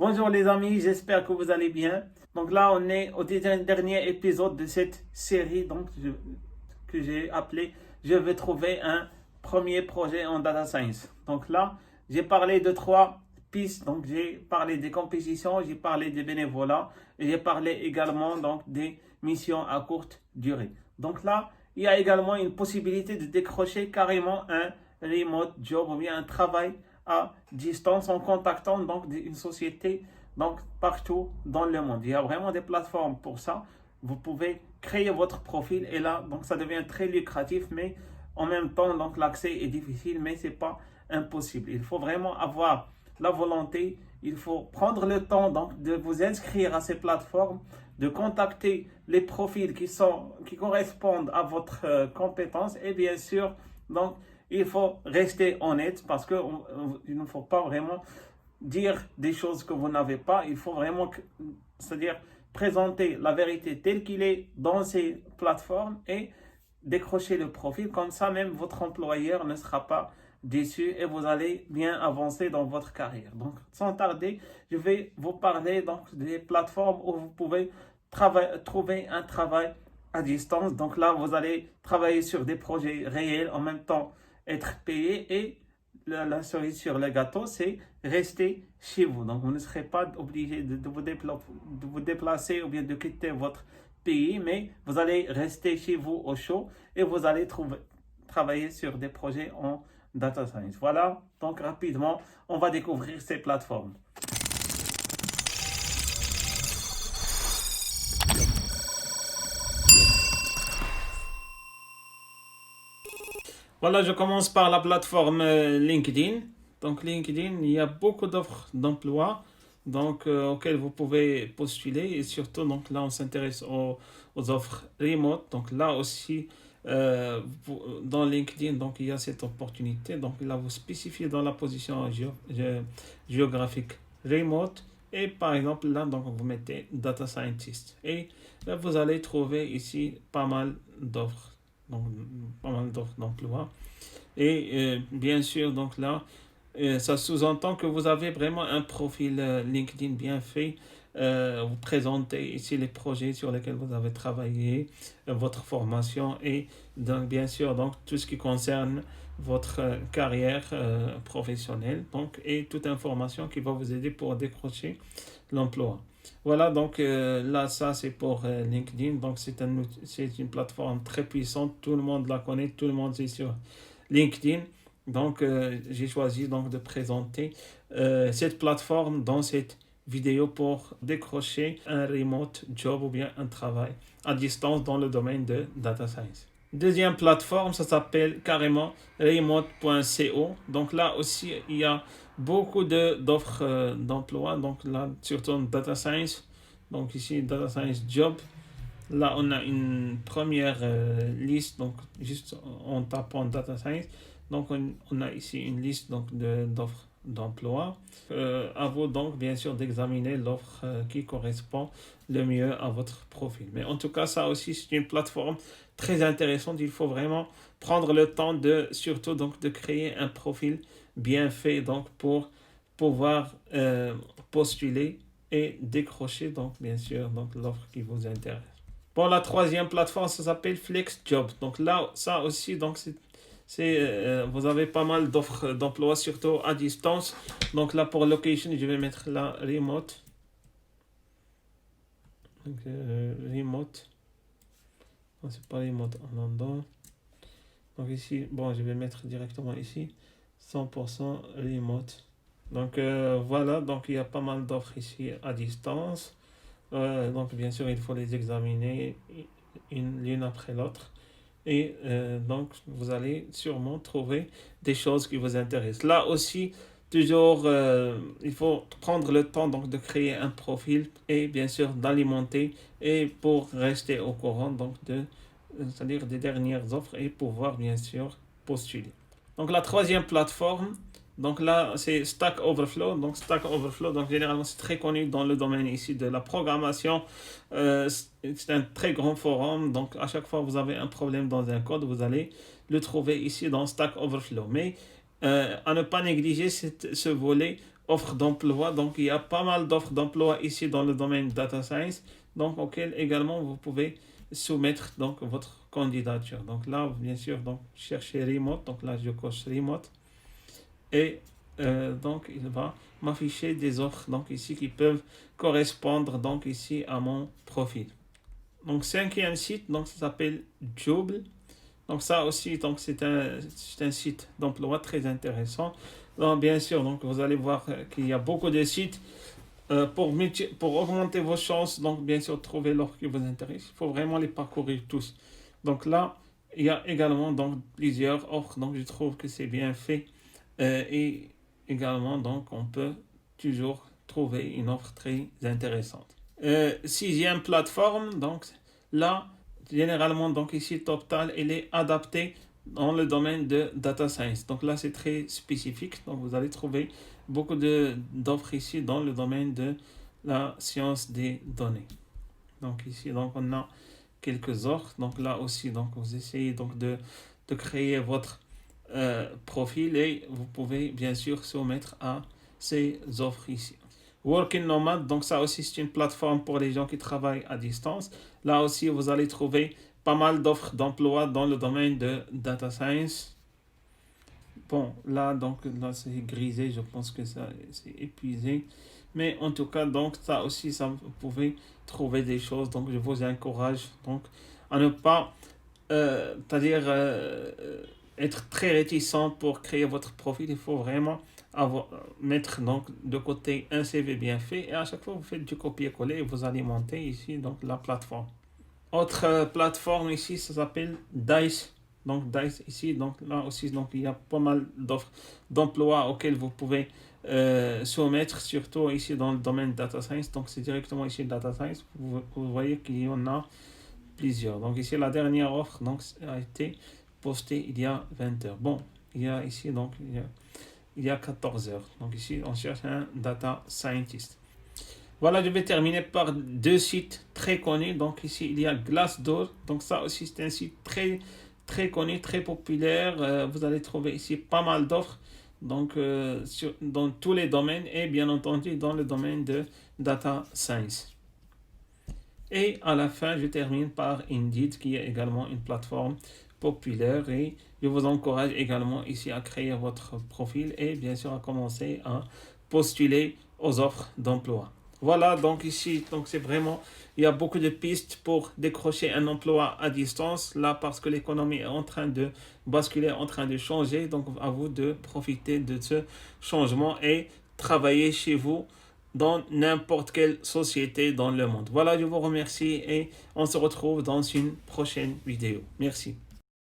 Bonjour les amis, j'espère que vous allez bien. Donc là, on est au dernier épisode de cette série que j'ai appelé Je vais trouver un premier projet en data science. Donc là, j'ai parlé de trois pistes. Donc j'ai parlé des compétitions, j'ai parlé des bénévolats et j'ai parlé également des missions à courte durée. Donc là, il y a également une possibilité de décrocher carrément un remote job ou bien un travail à distance en contactant une société partout dans le monde. Il y a vraiment des plateformes pour ça. Vous pouvez créer votre profil et là ça devient très lucratif, mais en même temps l'accès est difficile, mais c'est pas impossible. Il faut vraiment avoir la volonté, il faut prendre le temps de vous inscrire à ces plateformes, de contacter les profils qui correspondent à votre compétence et bien sûr il faut rester honnête parce qu'il ne faut pas vraiment dire des choses que vous n'avez pas. Il faut vraiment, c'est-à-dire présenter la vérité telle qu'il est dans ces plateformes et décrocher le profil. Comme ça, même votre employeur ne sera pas déçu et vous allez bien avancer dans votre carrière. Donc, sans tarder, je vais vous parler des plateformes où vous pouvez trouver un travail à distance. Donc là, vous allez travailler sur des projets réels en même temps être payé et la cerise sur le gâteau, c'est rester chez vous. Donc, vous ne serez pas obligé de vous déplacer ou bien de quitter votre pays, mais vous allez rester chez vous au chaud et vous allez travailler sur des projets en data science. Voilà, donc rapidement, on va découvrir ces plateformes. Voilà, je commence par la plateforme LinkedIn. Donc LinkedIn, il y a beaucoup d'offres d'emploi auxquelles vous pouvez postuler et surtout là on s'intéresse aux offres remote. Donc là aussi dans LinkedIn il y a cette opportunité. Donc là vous spécifiez dans la position géographique remote et par exemple là vous mettez data scientist et là vous allez trouver ici pas mal d'offres. Donc pas mal d'offres d'emploi et bien sûr ça sous-entend que vous avez vraiment un profil LinkedIn bien fait. Vous présentez ici les projets sur lesquels vous avez travaillé, votre formation et bien sûr tout ce qui concerne votre carrière professionnelle et toute information qui va vous aider pour décrocher l'emploi. Voilà, là, ça c'est pour LinkedIn. Donc, c'est une plateforme très puissante. Tout le monde la connaît, tout le monde est sur LinkedIn. Donc, j'ai choisi de présenter cette plateforme dans cette vidéo pour décrocher un remote job ou bien un travail à distance dans le domaine de data science. Deuxième plateforme, ça s'appelle carrément remote.co. Donc là aussi, il y a beaucoup d'offres d'emploi. Donc là, surtout en data science. Donc ici, data science job. Là, on a une première liste. Donc juste en tapant data science. Donc on a ici une liste d'offres d'emploi. À vous bien sûr d'examiner l'offre qui correspond le mieux à votre profil. Mais en tout cas, ça aussi, c'est une plateforme très intéressante. Il faut vraiment prendre le temps surtout de créer un profil bien fait pour pouvoir postuler et décrocher bien sûr l'offre qui vous intéresse. Bon, la troisième plateforme, ça s'appelle FlexJob. Donc là, ça aussi, vous avez pas mal d'offres d'emploi, surtout à distance. Donc là, pour location, je vais mettre la remote. Remote. Non, c'est pas remote en London. Donc ici, je vais mettre directement ici 100% remote. Donc voilà, il y a pas mal d'offres ici à distance. Bien sûr, il faut les examiner l'une après l'autre. Et vous allez sûrement trouver des choses qui vous intéressent. Là aussi, toujours, il faut prendre le temps de créer un profil et bien sûr d'alimenter et pour rester au courant c'est-à-dire des dernières offres et pouvoir bien sûr postuler. Donc la troisième plateforme, là c'est Stack Overflow. Donc Stack Overflow, généralement c'est très connu dans le domaine ici de la programmation. C'est un très grand forum. Donc à chaque fois vous avez un problème dans un code, vous allez le trouver ici dans Stack Overflow. Mais à ne pas négliger ce volet offres d'emploi. Donc, il y a pas mal d'offres d'emploi ici dans le domaine data science, donc auxquelles également vous pouvez soumettre donc votre candidature. Donc là, bien sûr, donc cherchez remote. Donc là, je coche remote et donc il va m'afficher des offres donc ici qui peuvent correspondre donc ici à mon profil. Donc cinquième site, donc ça s'appelle Jobl. Donc ça aussi, donc c'est un site d'emploi très intéressant. Donc bien sûr, donc vous allez voir qu'il y a beaucoup de sites pour augmenter vos chances. Donc bien sûr, trouver l'offre qui vous intéresse. Il faut vraiment les parcourir tous. Donc là, il y a également donc plusieurs offres. Donc je trouve que c'est bien fait et également donc on peut toujours trouver une offre très intéressante. Sixième plateforme, donc là, généralement, donc ici, TopTal, elle est adaptée dans le domaine de data science. Donc là, c'est très spécifique. Donc vous allez trouver beaucoup d'offres ici dans le domaine de la science des données. Donc ici, donc on a quelques offres. Donc là aussi, donc vous essayez donc de créer votre profil et vous pouvez bien sûr soumettre à ces offres ici. Working Nomad, donc ça aussi c'est une plateforme pour les gens qui travaillent à distance. Là aussi, vous allez trouver pas mal d'offres d'emploi dans le domaine de data science. Bon, là, donc, là, c'est grisé, je pense que ça, c'est épuisé. Mais en tout cas, donc, ça aussi, ça, vous pouvez trouver des choses. Donc, je vous encourage donc, à ne pas, c'est-à-dire, être très réticent pour créer votre profil. Il faut vraiment mettre donc de côté un CV bien fait et à chaque fois vous faites du copier-coller et vous alimentez ici donc la plateforme. Autre plateforme ici, ça s'appelle Dice. Donc Dice ici, donc là aussi, donc il y a pas mal d'offres d'emploi auxquelles vous pouvez soumettre, surtout ici dans le domaine data science. Donc c'est directement ici data science. Vous voyez qu'il y en a plusieurs. Donc ici la dernière offre donc a été postée il y a 20 heures. Bon, il y a ici donc il y a 14 heures. Donc ici on cherche un data scientist. Voilà, je vais terminer par deux sites très connus. Donc ici, il y a Glassdoor. Donc ça aussi, c'est un site très, très connu, très populaire. Vous allez trouver ici pas mal d'offres donc, dans tous les domaines et bien entendu dans le domaine de data science. Et à la fin, je termine par Indeed, qui est également une plateforme populaire. Et je vous encourage également ici à créer votre profil et bien sûr à commencer à postuler aux offres d'emploi. Voilà, donc ici, donc c'est vraiment, il y a beaucoup de pistes pour décrocher un emploi à distance, là parce que l'économie est en train de basculer, en train de changer, donc à vous de profiter de ce changement et travailler chez vous dans n'importe quelle société dans le monde. Voilà, je vous remercie et on se retrouve dans une prochaine vidéo. Merci.